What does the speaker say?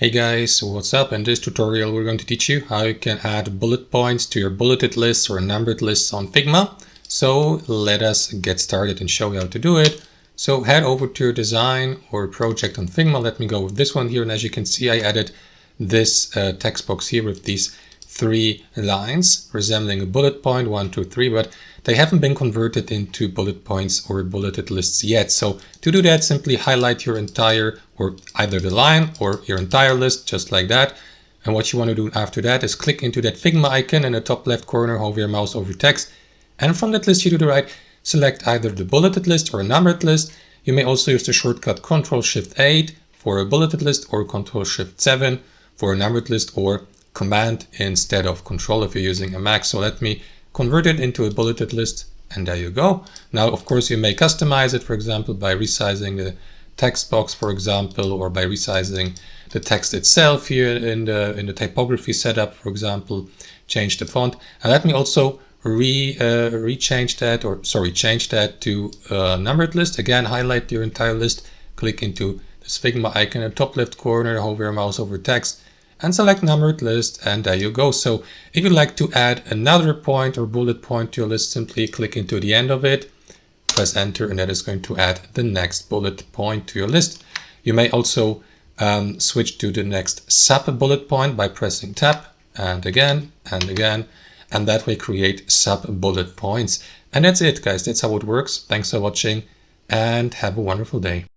Hey guys, what's up? In this tutorial we're going to teach you how you can add bullet points to your bulleted lists or numbered lists on Figma. So let us get started and show you how to do it. So head over to your design or project on Figma. Let me go with this one here, and as you can see I added this text box here with these three lines resembling a bullet point, 1, 2, 3, but they haven't been converted into bullet points or bulleted lists yet. So to do that, simply highlight your entire, or either the line or your entire list, just like that. And what you want to do after that is click into that Figma icon in the top left corner, hover your mouse over text, and from that list here to the right, select either the bulleted list or a numbered list. You may also use the shortcut Ctrl+Shift+8 for a bulleted list, or Ctrl+Shift+7 for a numbered list, or Command instead of Control if you're using a Mac. So let me convert it into a bulleted list, and there you go. Now, of course, you may customize it, for example, by resizing the text box, for example, or by resizing the text itself here in the typography setup, for example, change the font. And let me also change that to a numbered list. Again, highlight your entire list, click into this Figma icon in the top left corner, hover your mouse over text, and select numbered list, and there you go. So if you'd like to add another point or bullet point to your list, simply click into the end of it, press enter, and that is going to add the next bullet point to your list. You may also switch to the next sub bullet point by pressing tab, and again, and that way create sub bullet points. And that's it, guys. That's how it works. Thanks for watching, and have a wonderful day.